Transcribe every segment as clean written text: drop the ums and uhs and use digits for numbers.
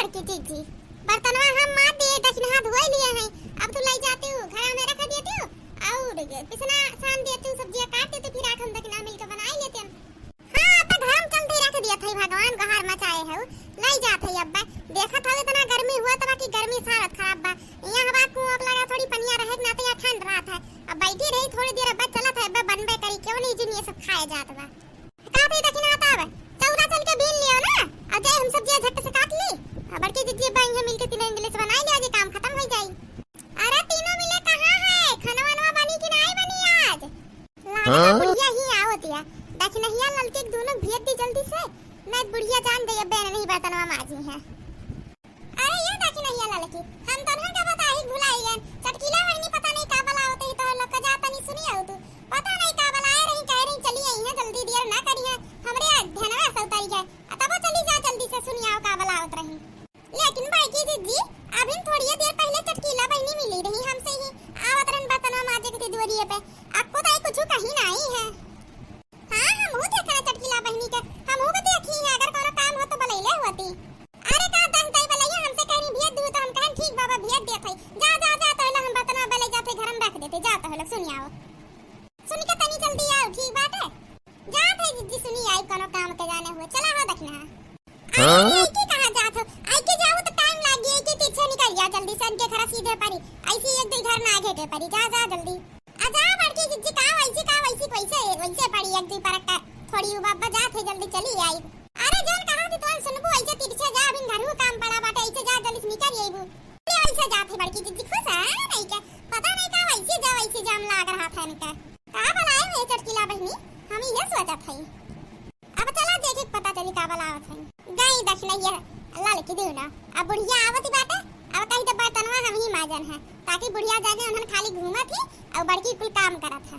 बड़की चीजी बर्तनवा हम मार दिए लेकिन हाथ धोई लिए हैं। अब तू ले जाती हूँ घर में रख देती हूँ और पिसना सान देती हूँ सब्जियां काट देती फिर आठ हम तक ना मिलकर बना ही लेते हैं। हां तो घर में चलते रख दिया थे भगवान का हार मचाए है ले जाते अब्बा देखा था इतना गर्मी हुआ था कि गर्मी सारत खराब बा यहां हवा को आग लगा थोड़ी पनिया रहे ना तो यहां ठंड रहा था। अब बैठी रही थोड़ी देर अब्बा चला था अब्बा बनबे करी क्यों नहीं जिन ये सब खाया जात बा काफी दक्षिण आता है चौरा चल के बीन लियो ना अब जाए हम सब्जियां झट से काट ली बड़की जिज्जी भाई हम मिलके तीनों इंग्लिश बनाई ले आज काम खत्म हो जाई। अरे तीनों मिले कहां है खाना वाना बनी कि नहीं बनी आज लागा बुढ़िया ही आवत है दक्षिण हिया ललके दोनों भेज दी जल्दी से मैं बुढ़िया जान गई अब नहीं बर्तनवा माजी है। अरे ये दक्षिण हिया ललकी हम तन्हा का पता ही भुलाई गए चटकीला वही पता नहीं का बला होते ही तो लोग का जाता नहीं सुनी हो तू पता नहीं का बला रही कह रही चली आई है जल्दी देर ना करिए हमरे ध्यानवा से उतारी जाए तब चली जा जल्दी से सुनियाओ का बला होत रही। लेकिन बड़की दीदी अभी थोड़ी देर पहले चटकीला बहनी मिली रही हमसे ही आवत रन बर्तनवा माजे के दूरिये पे आपको तो कुछ कहीं नहीं है। हां हम हो देखा चटकीला बहनी के हम हो देखी है अगर कोनो काम हो तो बलैले होती। अरे का दस दई बलैया हमसे कहनी भेज दू तो हम कहन ठीक बाबा भेज देत है जा जा जा तो हम बर्तनवा बलै जाते घर में रख देते जा तो सुनियाओ सुन के तनी जल्दी आओ ठीक बात है जा थे दीदी सुनी आई कोनो काम के जाने हुए चला हो देखना। हां की कहां जात हो आई के जाओ तो टाइम लाग गई के पीछे निकल जा जल्दी से इनके घर सीधे परी ऐसी एक दो घर ना घेटे परी जा जा जल्दी आजा बड़की जिज्जी का वैसी वैसे पड़ी एक दो पर का थोड़ी बाबा जा थे जल्दी चली आई। अरे जोन कहां थी तुम सुनबो ऐसे पीछे जा बिन घर काम पड़ा बाटे ऐसे जा जल्दी निकल आईबू ऐसे जा थे बड़की जिज्जी खुश है नहीं क्या पता नहीं का वैसे जाम लाग रहा था इनका का बनाए हुए चटकीला बहनी हम ये सोचा थे अब चला देखे पता चली का बला थे गई दक्षिणैया अल्लाह लिखी दी ना अब बुढ़िया आवती बाटे अब कहीं तो बर्तनवा हम ही माजन है ताकि बुढ़िया जाने उन्होंने खाली घूमा थी और बड़की कुल काम करा था।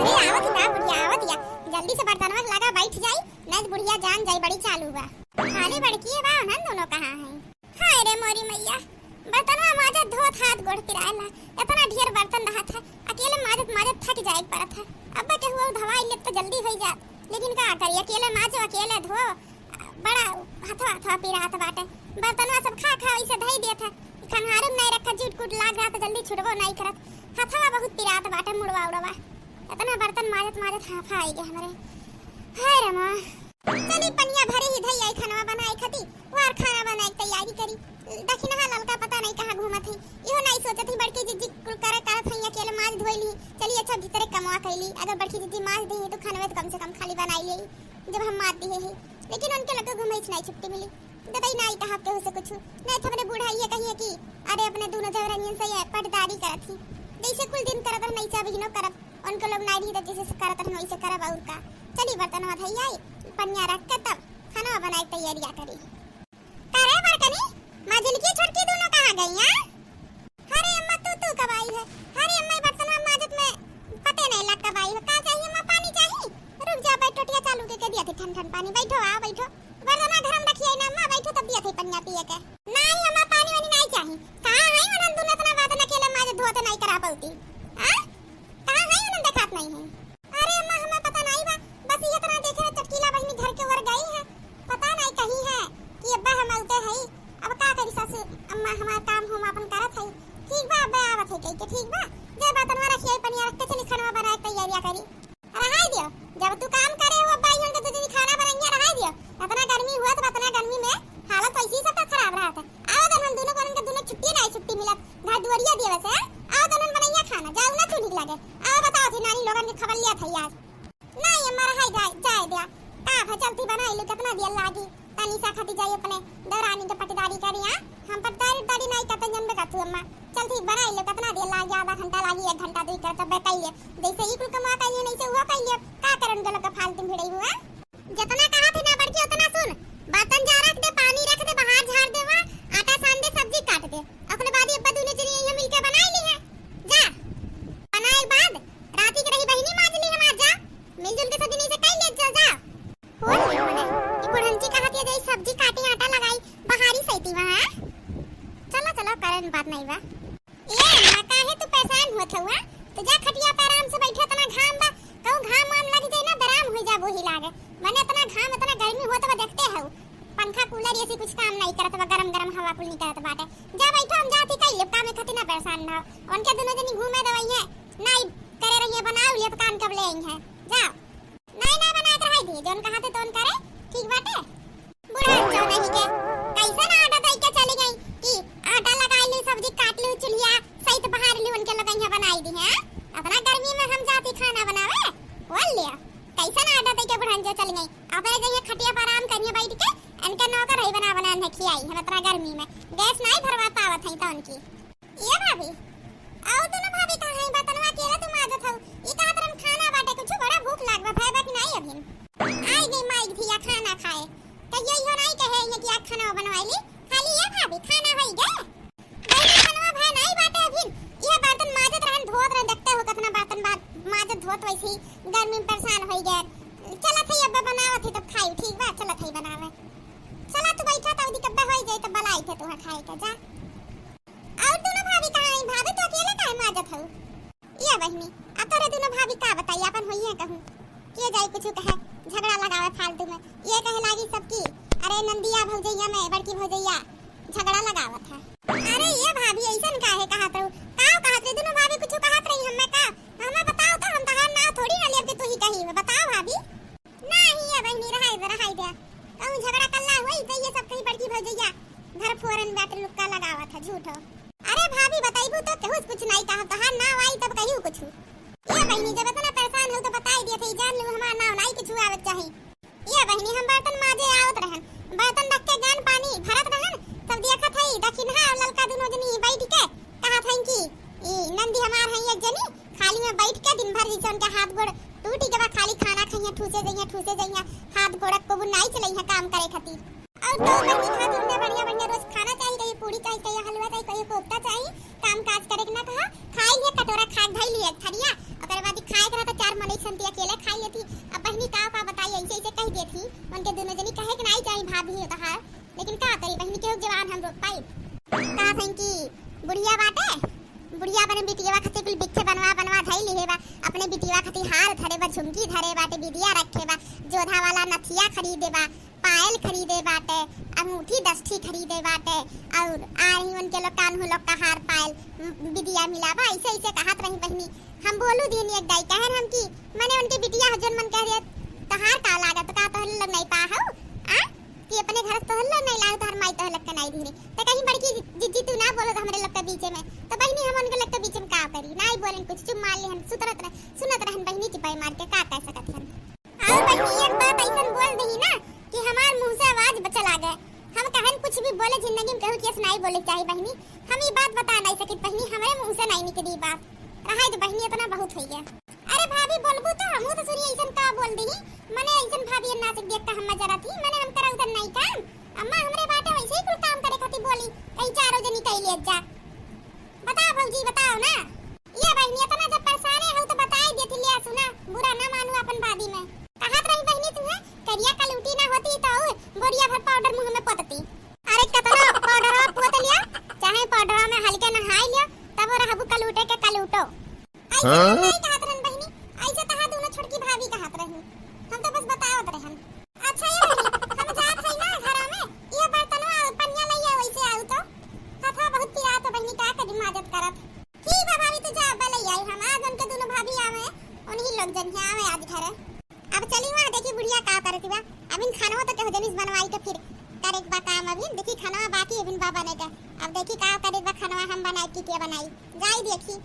अरे आवत ना बुढ़िया आवत या जल्दी से बर्तनवा लगा बैठ जाई नहीं बुढ़िया जान जाई बड़ी चालू बा खाली बड़की है बा उन्हन दोनों कहां है। हाय रे मोरी मैया बर्तनवा माजे धोत हाथ गोड़ पिराला इतना ढेर बर्तन रहा था अकेले माजत थक जाए पड़ा था अब के हुआ धवाई ले तो जल्दी हो जात लेकिन का करिए अकेले माजो अकेले धो बड़ा हथवा पीरा था बाटे बर्तनवा सब खा ऐसे धई देत है खंगारू नहीं रखा झूठ कुट लाग रहा तो जल्दी छुड़बो नहीं करत हथवा बहुत पीरा था बाटे मुड़वा उड़वा इतना बर्तन माजत हाफा आई गए हमारे। हाय रे मां चली पनिया भरी ही धई आई खाना बनाई खती वार खाना बनाई तैयारी करी दक्षिणवा ललका पता नहीं कहां घूमत थी इहो नहीं सोचत थी बड़की जिज्जी कुल करत थई अकेले माज धोइली चली अच्छा भीतर कमवा कैली अगर बड़की जिज्जी माज दी तो खाना में कम से कम खाली बनाई ले जब हम मार दिए है लेकिन उनके लगे घुमाई नहीं छुट्टी मिली दबाई नहीं कहा के उसे कुछ नहीं तो अपने बूढ़ा ये कहिए कि अरे अपने दोनों जवरनियन से ये पटदारी करत थी जैसे कुल दिन करत नहीं चा बिनो करब उनको लोग नहीं भी जैसे करत रह वैसे करब और का चली बर्तनवा धई आई पनिया रख के तब खाना बनाए तैयारियां करी करे बड़कनी माजन की छोटकी दोनों कहां गई हैं। अरे अम्मा तू कब आई है अरे अम्मा बर्तनवा माजत में पते नहीं लग कब आई है का चाहिए अम्मा पानी चाहिए रुक जा बैठ टोटिया चालू के दिया थे ठंड पानी बैठो आ बैठो बर्तनवा घर में रखिए ना अम्मा बैठो तब दिया थे पनिया पिए के नहीं अम्मा पानी वानी नहीं चाहिए कहां है उन दोनों इतना बात न अकेले माजे धोते नहीं करा पाती हां कहां है उन देखात नहीं है। अरे अम्मा हमें पता नहीं बा बस ये तरह देखे चटकीला बहनी घर के ओर गई है पता नहीं कहीं है कि अब्बा हम आते हैं अब का करी सासू अम्मा हमारा काम हम अपन करत है ठीक बा अब्बा आवत है के ठीक बा जे बर्तनवा रखिए पनिया रख के चली खाना बनाए तैयारियां करी रहाई दियो जब तू काम करे हो अब्बा यहां के तुझे खाना बनाइए रहाई दियो इतना गर्मी हुआ तो इतना गर्मी में हालत ऐसी सब खराब रहा था आओ तो हम दोनों को दोनों छुट्टी मिलत घर दुआरिया दिए वैसे आओ तो हम बनाइए खाना जाओ ना तू ठीक लगे आओ बताओ थी नानी लोगन के खबर लिया था आज नहीं हमारा हाय जाए दिया का चलती बनाई लो कितना दिया लागी तनी सा खाती जाई अपने दरानी के पटदारी करी हां हम पटदारी नहीं करते जन्म का तू अम्मा चलती बनाई लो कितना दिया लागी आधा घंटा लागी 1 घंटा दूर करता बताइए जैसे ही कुल कमा कहिए नहीं से हुआ कहिए का करन गलो का फालतू भिड़ई हुआ जितना कहा थे ना बड़की उतना सुन बर्तन जा रख दे पानी रख दे बाहर झाड़ दे आटा सान दे सब्जी काट दे अपने बाद अब्बा दोनों जने यहां मिलके बनाई ली है जा बनाए बाद राती के रही बहनी माज ली हमार जा मिलजुल के सब दिन से कई ले जा हो मने ई बुढ़ंची कहा के जई सब्जी काटी आटा लगाई बाहरी सईती वहां चलो करन बात नहीं बा ए ना काहे तू परेशान होत हुआ तो जा खटिया पे आराम से बैठे तना घाम बा कहूं घाम वाम लग जाए ना दराम हो जा वो ही लागे मने इतना घाम इतना गर्मी होत बा देखते हो पंखा पंखा कूलर ऐसे कुछ काम नहीं करत बा, गरम गरम हवा कुल नहीं करत बाटे। जा बैठो, हम जाती कई लोग काम खातिर ना परेशान ना हो। उनके दोनों जनी घूमे दवाई है नहीं करे रही है, बनाओ लिए काम कब ले आई है। जाओ नहीं ना बना के रख दी, जोन कहा थे तोन करे ठीक बाटे। बुढ़ा जो नहीं के कैसा ना आटा दई के चली गई कि आटा लगा ली, सब्जी काट ली, चुलिया सही तो बाहर ली, उनके लोग यहाँ बनाई दी है। अपना गर्मी में हम जाती खाना बनावे बोल लिया, कैसा ना आटा दई के बुढ़ा जो चली गई। अपने जगह खटिया पर आराम करिए बैठ के, इनका नौकर है बना बना ने खियाई हम इतना गर्मी में गैस नहीं भरवा पावत है तो उनकी। ये भाभी आओ दोनों भाभी कहां है, बतनवा केला तुम आजत हो। ई का तरम खाना बाटे, कुछ बड़ा भूख लागबा भाई कि नहीं अभी आई गई माई थी या खाना खाए कहियो यो नहीं कहे ये कि आज खाना बनवाईली खाली। ये भाभी खाना होई गए भाई खाना भाई नहीं बाटे अभी। ये बर्तन माजत रहन धोत रह, देखते हो कितना बर्तन माजत धोत वैसे गर्मी में परेशान होई गए। चला थई अब बनावत है तब खाई ठीक बा, चला थई बनावे। चला तू बैठा त ओदी कब्बा होई जाई त बलाई थे तू खाए के जा। और दोनों भाभी कहां है, भाभी तो अकेले काहे माजत हो। ये बहनी अब तोरे दोनों भाभी का बताई अपन होई है कहूं के जाई कुछ कहे झगड़ा लगावे फालतू में। ये कहे लागी सबकी अरे नंदिया भौजैया में बड़की भौजैया झगड़ा लगावत है। अरे ये भाभी ऐसन काहे कहत हो, काओ कहत रे दोनों भाभी कुछ कहत रही हमें का हमें बताओ तो हम तहार ना थोड़ी ना लेब तू ही कही बताओ भाभी। नहीं ये बहनी रहाई दे कहूं झगड़ा कल्ला होई त ये सब कहीं बड़की भौजैया घर फोरन बैठ लुक्का लगावत है झूठो। अरे भाभी बताइबू तो कहूं कुछ नहीं कहा तहार ना आई तब कहियो कुछ। ये बहनी जब इतना परेशान हो तो बताई दिए थे जान लू हमार नाव नहीं कुछ आवत चाही। ये बहनी हम बर्तन माजे आवत रहन, बर्तन रख के गान पानी भरत रहन, तब देखत हई दक्षिणहा और ललका दोनों जनी बैठ के कहा था कि ई नंदी हमार है एक जनी खाली में बैठ के दिन भर जैसे उनके हाथ गोड़ टूटी के बाद खाली खाना खाइए ठूसे जइया हाथ गोड़ को नहीं चलई है काम करे खातिर। और तो बहनी खातिर में बढ़िया बढ़िया रोज खाना चाहिए, कहीं पूरी चाहिए, कहीं हलवा चाहिए, कहीं कोफ्ता चाहिए, काम काज करे के ना कहा खाई ले कटोरा खा धई लिए थरिया ओकर बाद खाए के तो चार मनई संती अकेले खाई लेती। अब बहनी का बताई ऐसे ऐसे कह देती उनके दोनों जनी कहे कि नहीं चाहिए भाभी होता है, लेकिन का करी बहनी के जवान हम रोक पाई का थे कि बुढ़िया बाटे बुढ़िया बने बिटिया खातिर कुल बिच्छे बनवा धई ली बा, अपने बिटिया खातिर हार धरे बा, झुमकी धरे बाटे, बिदिया रखे बा, जोधा वाला नथिया खरीदे बा, पायल खरीदे बाटे, अंगूठी दस्ती खरीदे बाटे, और आई उनके लोग कान लोग का हार पायल बिदिया मिला बा। ऐसे ऐसे कहत रही बहनी हम बोलू दिन एक दाई कहन हम की माने उनके बिटिया हजन मन कह रे तहार का लागत का तो लग नहीं पा हो आ कि अपने घर तो हल्ला नहीं लागत हर माई तो लग के नहीं धीरे तो कहीं बड़की जिज्जी तू ना बोलो तो हमरे लग के बीच में तो बहनी हम उनके लग के बीच में का करी नहीं बोलें कुछ चुप मार ले हम सुनत रहन बहनी चिपाई मार के का कह सकत हन। और बहनी एक बात ऐसन बोल दही ना कि हमार मुंह से आवाज बचल आ गए, हम कहन कुछ भी बोले जिंदगी में कहू कि नहीं बोले चाहिए बहनी, हम ये बात बता नहीं सकित बहनी हमारे मुंह से नहीं निकली बात रहा तो बहनी इतना बहुत हो गया। अरे भाभी बोलबू तो हमहू तो सुनिए ऐसन का बोल दही मने ऐसन भाभी ना से देख के हम जरा थी मने हम करा उधर नहीं काम अम्मा हमरे बाटे वैसे ही कुल काम करे खातिर बोली कहीं चारों जनी कहीं ले जा। बताओ भौजी बताओ ना ये बहनी इतना जब परेशान हो तो बताई देती ले सुना बुरा ना मानू अपन बादी में कहत रही बहनी तुम्हें करिया कलूटी ना होती तो बोरिया भर पाउडर मुंह में पोतती। अरे कितना पाउडर पोत लिया चाहे पाउडर में हल्के नहाई लिया तब रहबू कलूटे के कलूटो ऐसे नहीं कहत रहन बहनी ऐसे तहा दोनों छोटकी भाभी कहत रही हम तो बस बतावत रहन। अच्छा ये बहनी हम जात है ना घर में ये बर्तनवा पन्या लइया वैसे आउ तो हाथा बहुत पिया तो बहनी का कदी मदद करत ठीक बा भाभी तो जा बलैया हम आज उनके दोनों भाभी आवे उन्हीं लोग जन आवे आज घर। अब चली वहां देखी बुढ़िया का करती बा अबिन खाना तो कहो जनिस बनवाई के फिर करे बा काम अबिन देखी खाना बाकी अबिन बा बने के अब देखी का करे बा खाना हम बनाई की के बनाई जाई देखी।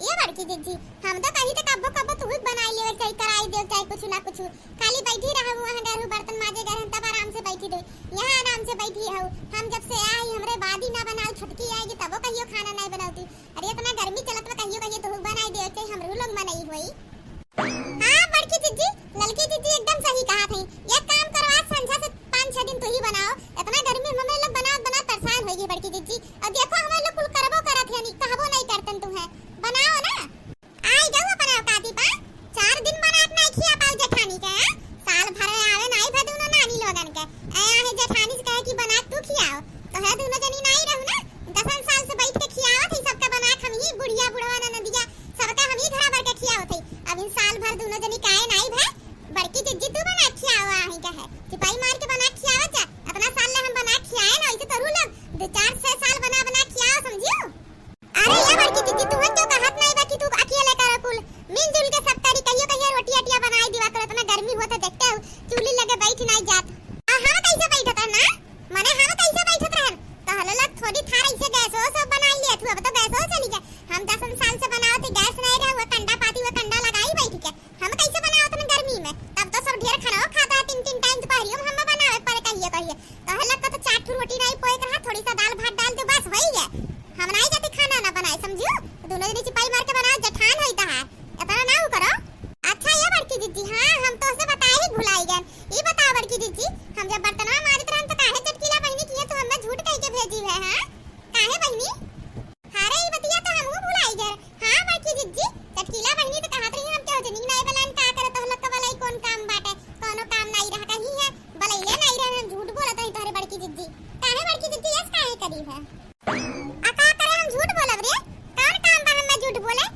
ये बड़की दीदी हम तो कहीं तक कब्बो तू ही बनाई ले चाहे कराई दे चाहे कुछ ना कुछ खाली बैठी रहा वहां घर बर्तन माजे घर तब आराम से बैठी दे यहां आराम से बैठी हो हम जब से आई हमरे बादी ना बनाओ छटकी आएगी तब कहियो खाना नहीं बनाती। अरे इतना गर्मी चलत में कहियो तो बनाई दे चाहे हमरो लोग बनाई होई। हां बड़की दीदी ललकी दीदी एकदम सही कहा थी एक काम करो आज संझा से 5-6 दिन तू ही बनाओ इतना गर्मी में हम लोग बना परेशान होगी बड़की दीदी और देखो हम लोग कुल करबो करत है नहीं कहबो नहीं करतन तू है बनाओ ना आई जाओ अपन औकाती पा 4 दिन बनात नहीं खिया पाऊ जेठानी के साल भर आवे नहीं भदुनो नानी लोगन के आया है जेठानी से कहे कि बना तू खियाओ तो है दोनों जनी नहीं रहू ना 10 साल से बैठ के खियावत है सबका बना हम ही बुढ़िया बुढ़वा ननदिया सबका हम ही घरा भर के खियावत है अब इन साल भर दोनों जनी काहे नहीं भाई बड़की जिज्जी तू बना खियावा है कहे सिपाही मार के बना खियावत जा अपना साल ले जीव है। हां काहे बहिनी हारे ई बतिया तो हमहू भुलाई गए। हां बड़की जिज्जी चटकीला बहिनी तो कहत रही हम के हो जनी नहीं बलान का करे तो हलक बलाई कौन काम बाटे कोनो काम नहीं रहा कहीं है बलैले नहीं रहे हम झूठ बोलत हई तोरे बड़की जिज्जी। काहे बड़की जिज्जी यस काहे करी है आ का करे हम झूठ बोलब रे कौन काम बा हम झूठ बोले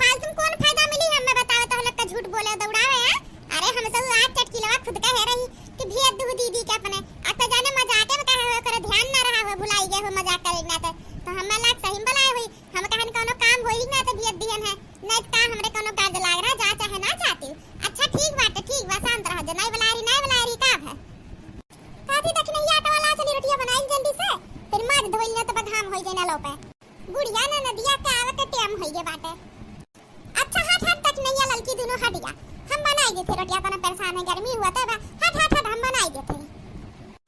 फालतू कौन फायदा मिली हमें बतावे तो हलक का झूठ बोले दौड़ावे है। अरे हम सब आज चटकीला खुद कह रही कि भेज दू दीदी के अपने आता जाने मजाक में कहे हो करे ध्यान ना रहा हो भुलाई गए हो मजाक करे ना तो हमें लाग सही बलाए हुई हम कहन कोनो काम होई ना तो भेज दियन है नहीं का हमरे कोनो काज लाग रहा जा चाहे ना चाहती। अच्छा ठीक बात ठीक बा शांत रह जा नहीं बलारी का है काथी तक नहीं आटा वाला चली रोटियां बनाई जल्दी से फिर मार धोई ना तो बघाम होई जाना लो पे बुढ़िया ना नदिया के आवे के टाइम होई गे बाटे। अच्छा हट तक नहीं ललकी दोनों हट गया हम बनाई देते रोटियां तना परेशान है गर्मी हुआ तो हट हम बनाई देते।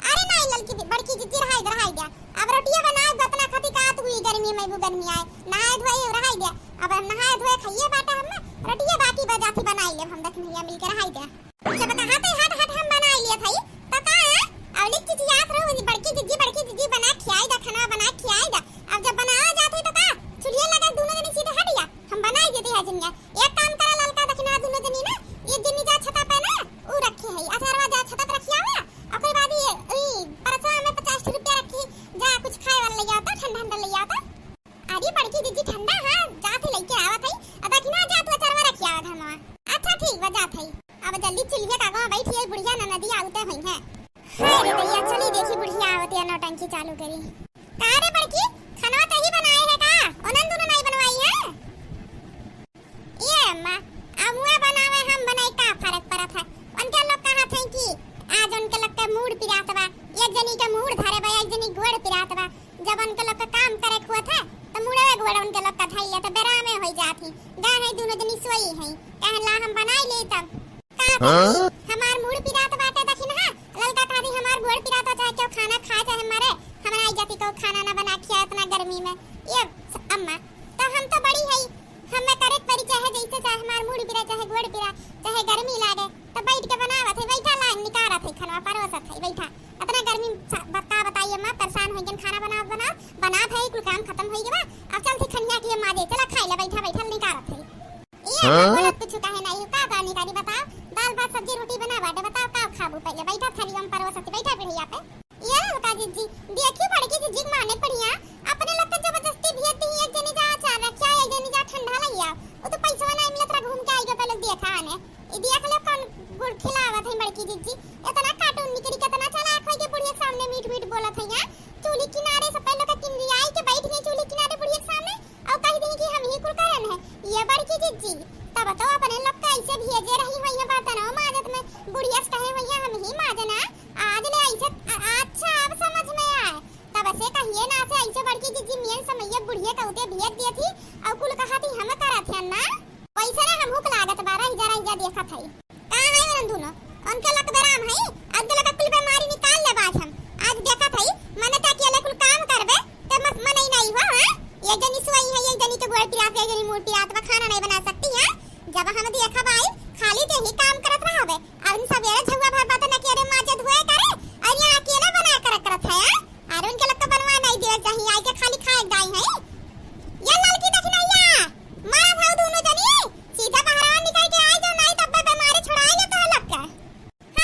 अरे नहीं ललकी बड़की जिज्जी रहाई गया अब रोटियां बनाए बतना खती कात हुई गर्मी में वो गर्मी आए नहाए धोए रहाई गया अब नहाए धोए खाइए बाटा हम रोटियां बाकी बजाती बनाई ले हम दखनिया मिल के रहाई गया जब कहा हट हम बनाई लिए थई तो का अब लिख चीज याद रहो बड़की जिज्जी बना खियाई दा खाना बना खियाई दा अब जब बनाया जाते तो का चुलिया लगा दोनों जने सीधे हट गया हम बनाई देते है जिनिया एक काम करा ललका दखना दोनों जनी ना ये जिन्नी जा छता पे ना ऊ रखे है अथरवा जा छता पे रखिया हुआ और कोई बात ये परसा में 50 रुपया रखी जा कुछ खाए वाला ले आता ठंडा ले आता। अरे बड़की जिज्जी ठंडा हां जाते लेके आवत है अब दखना जा तू अथरवा रखिया हुआ धनवा। अच्छा ठीक बा जात है अब जल्दी चलिए कागवा बैठी है बुढ़िया ना नदी आउते हुई है। हाय रे भैया चली देखी बुढ़िया आवत है नौटंकी चालू करी का रे बड़की खाना तो ही बनाए है का ओनन दोनों नहीं बनवाई है ये अम्मा अमुआ बनावे हम बनाई का फर्क पड़त है उनके लोग कहत हैं कि आज उनके लोग का मूड पिरात बा एक जनी का मूड धरे बा एक जनी गोड़ पिरात बा जब उनके लोग का काम करे हुआ था तो मुड़े गोड़ उनके लोग का धैया तो बेरा में हो जाती गा है दोनों जनी सोई है कहला हम बनाई ले तब का हमार मूड पिरात बाटे दखिन हां ललका कादी हमार गोड़ पिरात चाहे क्यों खाना खा चाहे हमारे हमरा आई जाती को खाना ना बना खिया इतना गर्मी में ये अम्मा तो हम तो बड़ी है हमें करे परिचय है जैसे चाहे हमार मूड पिरा चाहे गोड़ पिरा चाहे गर्मी लागे तो बैठ के बनावत है बैठा लाइन निकारत है खाना परोसत है बैठा इतना गर्मी बताइए मां परेशान हो गन खाना बना है कुल काम खत्म हो गया अब चल थे खनिया की मां दे चला खाई ले बैठा निकारत है ये बोलत कुछ कहे नहीं का निकारी बताओ दाल भात सब्जी रोटी बना बाटे बताओ का खाबू पहले बैठा थाली में परोसत बैठा बढ़िया पे ये लड़का जिज्जी देखी बड़की जिज्जी माने बढ़िया अपने लोग तो जबरदस्ती भेज दी एक जनी जा चार रखा एक जनी जा ठंडा लइया वो तो पैसा नहीं मिलत रहा घूम के आइगा पहले देखा आने ये देख ले कौन गुड़ खिलावत है बड़की जिज्जी इतना कार्टून निकरी कितना चला आंखों के बुढ़िया के सामने मीठ बोलत है यार चूल्ही किनारे से पहले का किनरी आई के बैठ गए चूल्ही किनारे बुढ़िया के सामने और कह दी कि हम ही कुल करन है ये बड़की जिज्जी तब तो अपने लोग का ऐसे भेजे रही हुई है बर्तन माजत में बुढ़िया से कहे हुई हम ही माजना आज ले ऐसे अच्छा अब समझ में आए तब से कहिए ना से ऐसे बड़की जिज्जी मियन समैया बुढ़िया कहते भेज दी थी और कुल कहा थी हम करा थे ना पैसा ना हमहु के लागत 12,000 देखा थई का है वन दोनों उनके लक बराम है आज लक कुल बीमारी निकाल ले बात हम आज देखा थई मने ता अकेले कुल काम करबे ते मत मन नहीं हुआ हां ये जनी सोई है ये जनी तो गोड़ पिरा के जनी मूड पिरा तो खाना नहीं बना सकती है जब हम देखा भाई खाली ते ही काम करत रहबे अब सवेरे झुआ भर बात न करे माजे धोए करे और ये अकेले बना करत है और उनके लक बनवा नहीं दे चाहिए आई के खाली खाए दाई है ये लड़की दखनैया मार भाव दोनों जनी सीधा बाहर निकल के आई जो नहीं तब बीमारी छुड़ाए ले तो लग का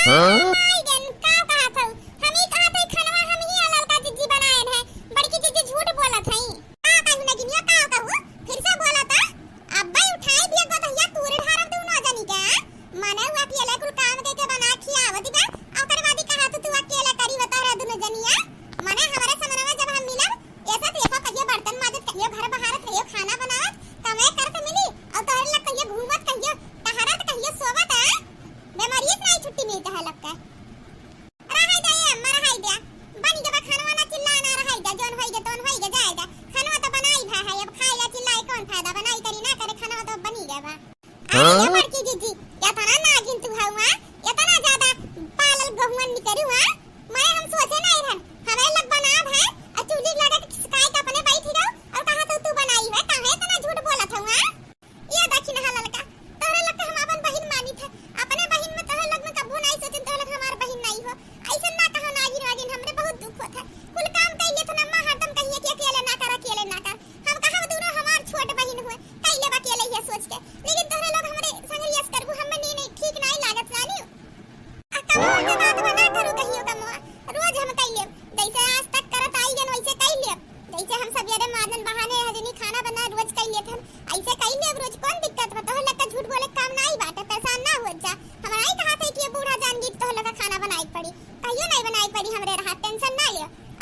हां आई गन का कहा था हम ही कहा थे खाना हम ही लड़का जिज्जी बनाए है बड़की जिज्जी झूठ बोलत है का कहू ना गिनिया का कहू फिर से बोला था अब भाई उठाए भी को तो या तूरे ढारब दू ना जानी का माने हुआ अकेले कुल काम के बना खियावत बा ओकर बादी कहा तू अकेले करी बता रहा दोनों जनिया माने हमारे समन में जब हम मिलब ऐसा देखो कहियो बर्तन माजत कहियो घर बहारत कहियो खाना बनावत कमाई करके मिली और तोहरे लग कहियो घूमत कहियो तहरत कहियो सोवत है बीमारी से नहीं छुट्टी मिलता है लगता रहाई दे मर रहाई दे बन के खाना ना चिल्लाना रहाई दे जोन होई गे तोन होई गे जाएगा खाना तो बनाई है अब खाएगा चिल्लाई कौन फायदा बनाई करी ना करे खाना तो बनी गया अरे बड़की जिज्जी क्या तना ना गिन तू हुआ इतना ज्यादा पालल गहुवन निकरी हुआ मैं हम सोचे नहीं रहन हमें लग बना है और चूल्ही लगा के सिकाई का अपने बैठी रहो और कहा तू बनाई है काहे इतना झूठ बोलत हुआ ये दक्षिण हलाल का तोरे लग हम अपन बहन मानी थे अपने बहन में तोरे लग में कबू नहीं सोचन तोरे लग हमार बहन नहीं हो ऐसा ना कहो नागिन वागिन हमरे बहुत दुख होता है कुल काम कइले तो ना हट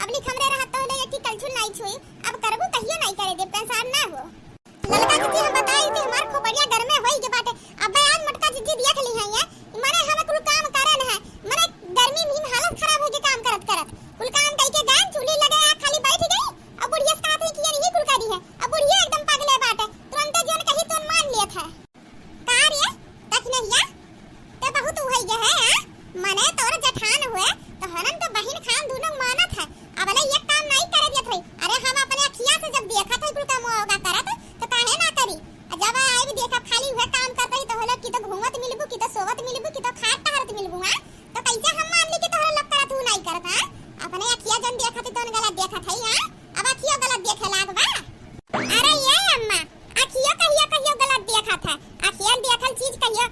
अब लिख हमरे रहत तो ले एक कलछुल नहीं छुई, अब करबू कहियो नहीं करे दे, परेशान ना हो। लड़का जी हम बताई थी हमार खोपड़िया घर में होई के बाटे, अब आज मटका जी देख ली है ये माने हमें कुल काम करन है, माने गर्मी में हालत खराब हो के काम करत करत कुल काम कई के गए चूल्ही लगे खाली बैठ गई। अब बुढ़िया से कहत है कि ये कुल करी है, अब बुढ़िया एकदम पागले बाटे, तुरंत जोन कही तो मान लिया था कार ये तक नहीं या ते बहुत होई गे है माने तोर जठान हुए तो हनन तो बहन खान दोनों मानत है, अब ले ये काम नहीं करे दिया थई। अरे हम अपने अखियां से जब देखा था कुल काम होगा करत तो काहे ना करी, जब आई भी देखा खाली हुए काम करत ही तो होला कि तो घूमत मिलबू कि तो सोवत मिलबू कि तो खात टहरत मिलबू। हां तो कैसे हम मान ली कि तोहरा लोग करत हूं नहीं करत। हां अपने अखियां जन देखा तो गलत देखा थई। हां अब अखियां गलत देखे लागबा। अरे ये अम्मा अखियां कहियो गलत देखा था, अखियां देखल चीज कहियो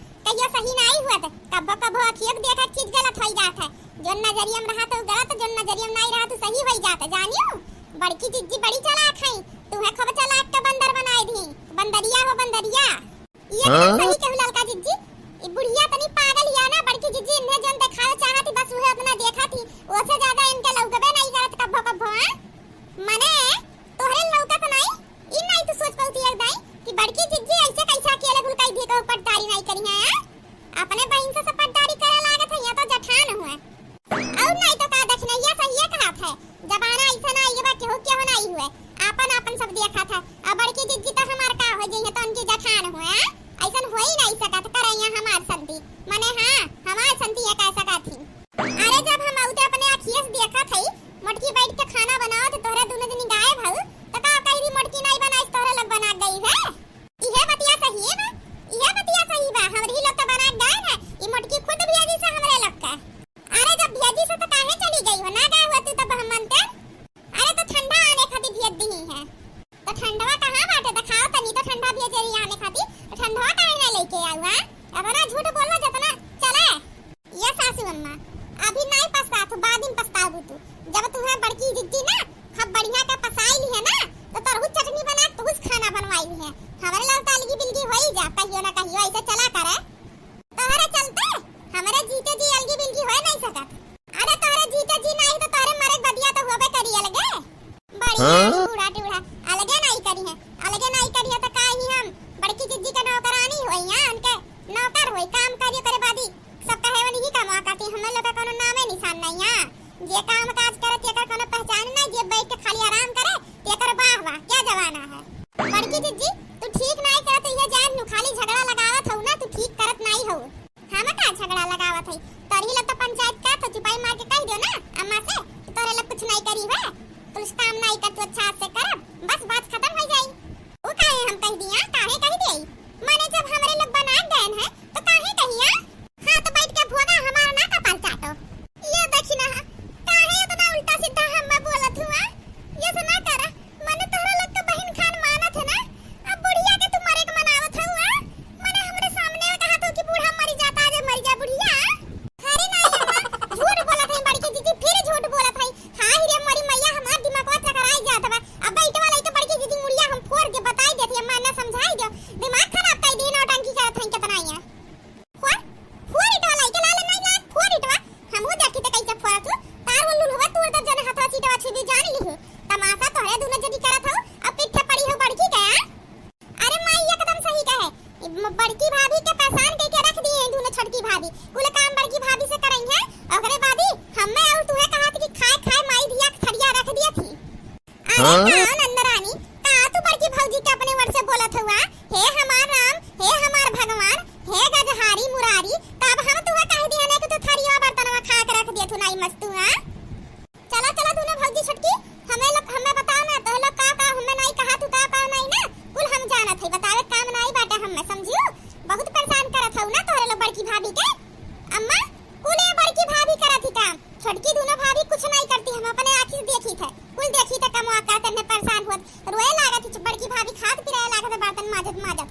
सही नहीं हुआ था, कबो अखियां देखा चीज गलत हो जाता है, जो नजरिया में रहा तो गलत, जो नजरिया में नहीं रहा तो सही हो जाता। जानियो बड़की जिज्जी बड़ी चालाक है, तू है खूब चालाक का बंदर बनाई दी, बंदरिया हो बंदरिया। ये सही कहू लड़का जिज्जी, ई बुढ़िया तनी पागल या ना, बड़की जिज्जी इन्हें जन दिखाओ चाहती बस उहे अपना देखा थी, ओसे ज्यादा इनके लौकबे नहीं करत कबो माने तोहरे लौकत नहीं इ नहीं तो सोच पाउती एक दाई कि बड़की जिज्जी ऐसे कैसा अकेले गुल कई भी को पटदारी नहीं करी है, अपने बहन से पटदारी करे लागत है, या तो जठान हुए और नहीं तो का देखने ये सही कहा था, जमाना ऐसा ना ये बात हो क्या हो नहीं हुए, अपन सब देखा था। अब बड़की जिज्जी तो हमार का हो जइए तो उनकी जठान हुए ऐसा हो ही नहीं सकत करे यहाँ हमार संती माने। हां हमार संती है कैसा का थी। अरे जब हम आउते अपने अखियां से देखा थई मटकी बैठ के खाना बनाओ तो तोरा दोनों दिन गायब हो, तो का कही दी मटकी नहीं बनाई तोरा लोग बना गई है। इहे बतिया सही है बा, इहे बतिया सही बा, हमरी लोग तो बना गए है, ई मटकी खुद भेजी से हमरे लोग का। अरे जब भेजी से तो काहे चली गई हो, ना गए हो तू तब हम मानते। अरे तो ठंडा आने खातिर भेज दी है, तो ठंडवा कहां बाटे दिखाओ तनी, तो ठंडा भेजे रही आने खातिर, तो ठंडवा काहे ना लेके आऊ। हां अब ना झूठ बोलना जतना चले ये सासू अम्मा अभी नहीं पछतात, बाद में पछताबू तू, जब तुम्हें बड़की जिज्जी ना खूब बढ़िया का पसाई ली है ना तो तरहु चटनी बना तो उस खाना बनवाई ली है, हमारे लाल तालगी बिलगी होई जा कहियो ना कहियो ऐसे चला करे तोहरे चलते हमारे जीते जी अलगी बिलगी होए नहीं सकत। अरे तोहरे जीते जी नहीं तो तोहरे मरे बदिया तो होबे करी अलगे बढ़िया बूढ़ा टूढ़ा अलगे नहीं करी है तो काहे हम बड़की जिज्जी के नौकरानी होई हां, उनके नौकर होई, काम कार्य करे बादी सब कहे वाली ही काम करती, हम लोग का कोनो नामे निशान नहीं। हां जे काम काज करे तेकर कोनो पहचान नहीं, जे बैठ के खाली आराम करे तेकर वाह क्या जमाना है। बड़की जिज्जी तू ठीक नहीं करत ये जान नु खाली झगड़ा लगावत हो ना, तू ठीक करत नहीं हो। हम का झगड़ा लगावत है तोरी लोग तो पंचायत का तो चुपाई मार के कह दो ना अम्मा से कि तोरे लोग कुछ नहीं करी है, तू इस काम नहीं कर, तू अच्छा से कर, बस बात खत्म हो जाई। ओ काहे हम कह दिया, काहे कह देई माने जब हमरे लोग बना गए हैं तो काहे कहिया। हां तो बैठ के भोगा हमारा ना कपाल चाटो, ये देखी ना काहे इतना उल्टा सीधा हम बोलत हुआ, ये सुना कर माने तोहरा लोग तो बहन खान मानत है ना, अब बुढ़िया के तू मरे के मनावत हुआ माने हमरे सामने कहा तो कि बूढ़ा मर जाता है, मर जा बुढ़िया। अरे नहीं अम्मा झूठ बोलत है बड़की दीदी, फिर झूठ बोलत है। हां रे मरी मैया हमार दिमाग को चकराई जात बा, अब बैठ वाला तो बड़की दीदी मुड़िया हम फोड़ के बताई देती अम्मा ना समझाई दो, दिमाग खराब कर दी नौटंकी करत है कितना है फोड़ इट वाला के लाल नहीं लाग फोड़ इटवा हमहु देखी त कैसे फोड़ तू तार वो लुलवा तोड़ त जने हाथ सीटवा छुदी जान ली तमाशा तोरे दोनों जदी करत हो, अब पीछे पड़ी हो बड़की का। अरे माई एकदम सही कहे, बड़की भाभी के पहचान के रख दी है दोनों छोटकी भाभी, कुल काम बड़की भाभी से करेंगे ओकरे बादी हमें और तूहे कहत कि खाए माई दिया थरिया रख दिया थी। अरे कौन नंदरानी का तू बड़की भौजी के अपने वर्ड से बोलत हुआ, हे हमार राम हे हमार भगवान हे गजहारी मुरारी, तब हम तुहे कह दिया ने कि तू थरिया बर्तनवा खा के रख दिया तू नहीं मस्तू। हां चला दोनों भौजी छोटकी हमें बताओ ना तो लोग का हमें नहीं कहा तू का नहीं ना, कुल हम जानत है बतावे काम नहीं बाटे हमें समझियो, बहुत परेशान करत हौ ना तोरे लोग बड़की भाभी के। अम्मा कुल ये बड़की भाभी करत ही काम, छोटकी दोनों भाभी कुछ नहीं करती, हम अपने आंखी से देखी थे, कुल देखी थे कमवा करने परेशान होत रोए लागत थी बड़की भाभी खात पिराए लागत बर्तन माजत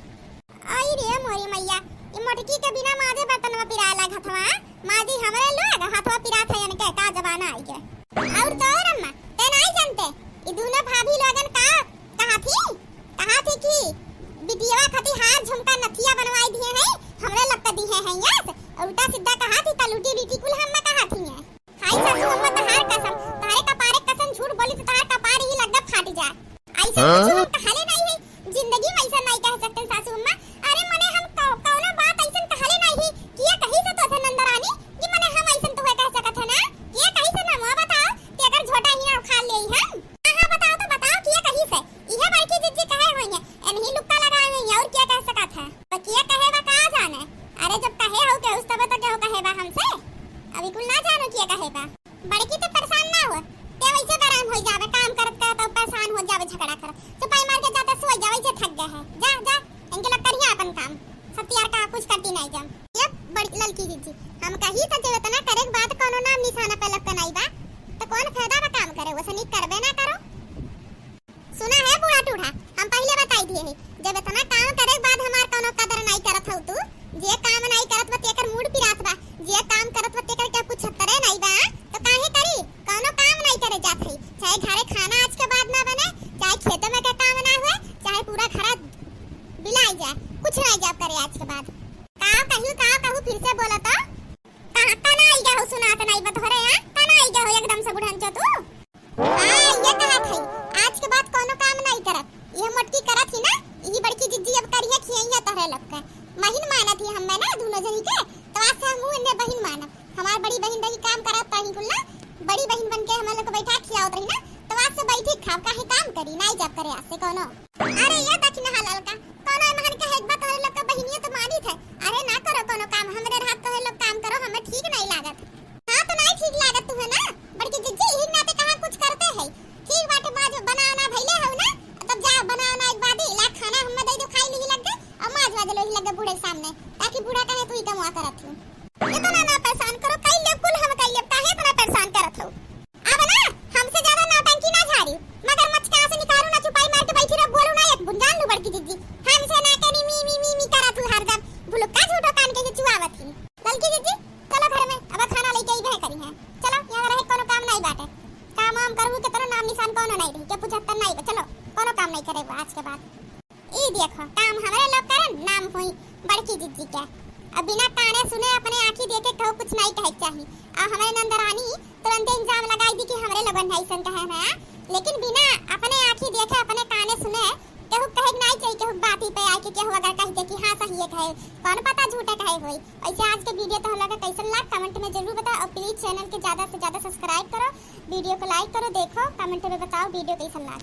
आई रे मोरी मैया, ई मोटकी के बिना माजे बर्तनवा पिराए लागत हवा, माजी हमरे लोग हाथवा पिरात है इनके का जमाना आई के। और तो अम्मा ते नहीं जानते ई दोनों भाभी लोगन कहा थी कि बिटिया खाती हार झुमका नथिया बनवाई दिए हैं हमरे लोग का दिए हैं यस, उल्टा सीधा कहा थी तलुटी बिटी कुल हम कहा थी है। हाय सासू अम्मा तहार कसम तारे का पारे कसम ऐसे कुछ हम कहले नहीं है जिंदगी में ऐसा नहीं कह सकते सासू अम्मा। अरे मने हम कौनो बात ऐसा कहले नहीं किया कहीं से तो थे नंदरानी कि मने हम ऐसा तो कह सकत है ना किया कहीं से ना मुआ बताओ कि अगर झोटा ही ना खा ले हम। हां बताओ तो बताओ किया कहीं से इहे बड़की जिज्जी कहे होई है एनही लुक्का लगाए हैं और क्या कह सकत है पर किया कहे बा का जाने। अरे जब कहे हो के उस तब तो क्या कहे बा हमसे अभी कुल ना जानो किया कहे बा। बड़की तो परेशान ना हो ते वैसे आराम हो जावे काम करत करत तो परेशान हो जावे झगड़ा कर तो पाई मार के जाता सो जावे से थक गए है जा जा इनके लग करिया अपन काम सत्यार का कुछ करती नहीं जम ये बड़ी लड़की जी हम कही तो जब इतना करे बात कोनो नाम निशाना पे लग नहीं बा तो कौन फायदा बा काम करे वैसे नहीं करबे ना करो। सुना है बुढ़ा टूढ़ा हम पहले बताई दिए है जब इतना काम करे बाद हमार कोनो कदर नहीं करत हो तू जे काम नहीं करत बा तेकर मूड पिरात बा जे काम करत बा तेकर क्या कुछ करे नहीं बा तो काहे करी कोनो काम नहीं करे जात है चाहे घरे खाना आज के बाद ना बने चाहे खेत में के काम ना हुए चाहे पूरा खड़ा बिलाई जाए कुछ नहीं जब करे आज के बाद काऊ फिर से बोला तो कहां तना आई गया हो सुनात नहीं बतोरे हां तना आई गया हो एकदम से बुढ़न जो तू हां ये कहा थई आज के बाद कोनो काम नहीं करत ये मोटकी करत ही ना ई बड़की जिज्जी अब करिए खियैया तोरे लोग के बहिन मानत ही हमें ना दोनों जनी के तो आज से हम इन्हें बहिन मानब हमार बड़ी बहिन रही काम करत तही कुल ना बड़ी बहिन बन के हम लोग को बैठा खियावत रही ना तो आज से बैठी खाव काहे काम करी नहीं जब करे आज से कोनो। अरे ये दक्षिण हलाल का कोनो महन के एक बात और लोग का बहिनिया तो मानी थे अरे ना करो कोनो काम हमरे रात तो लोग काम करो हमें ठीक नहीं लागत। हां तो नहीं ठीक लागत तुम्हें ना बड़की जिज्जी ही ना पे कहां कुछ करते है ठीक बाटे बाज बनाना भइले हो ना तब जा बनाना एक बादी ला खाना हमें दे दो खाई ली लग गए और माज वाज लोही लग गए बूढ़े सामने ताकि बूढ़ा कहे तू ही कमा करत हो इतना ना परेशान करो कई ले कुल हम कई ले काहे इतना परेशान करत हो। अब ना हमसे ज्यादा नौटंकी ना झाड़ी मगर मच कहां से निकालू ना छुपाई मार के बैठी रह बोलू ना एक बुंजान लू बड़की जिज्जी हमसे ना कनी मी करत हूं हरदम भुलक्का झूठो कान के चुआवत ही बल्कि जिज्जी चलो घर में अब खाना लेके ही बह करी है चलो यहां रहे कोनो काम नहीं बाटे काम हम करू के तोरा नाम निशान कोनो नहीं रही के पूछत नहीं चलो कोनो काम नहीं करे आज के बाद ई देखो काम हमारे लोग करन नाम हुई बड़की जिज्जी के अब बिना काने सुने अपने आंखी देखे कहो कुछ नहीं कहे चाहिए और हमारे नंदरानी तुरंत इंजाम लगाई दी कि हमरे लगन है सन कहे ना लेकिन बिना अपने आंखी देखे अपने काने सुने केहू कहे नहीं चाहिए केहू बात ही पे आके केहू अगर कह दे कि हां सही है कहे कौन पता झूठा कहे होई। ऐसे आज के वीडियो तो हम लोग कैसन लगा कमेंट में जरूर बताओ और प्लीज चैनल के ज्यादा से ज्यादा सब्सक्राइब करो वीडियो को लाइक करो देखो कमेंट में बताओ वीडियो कैसन लगा।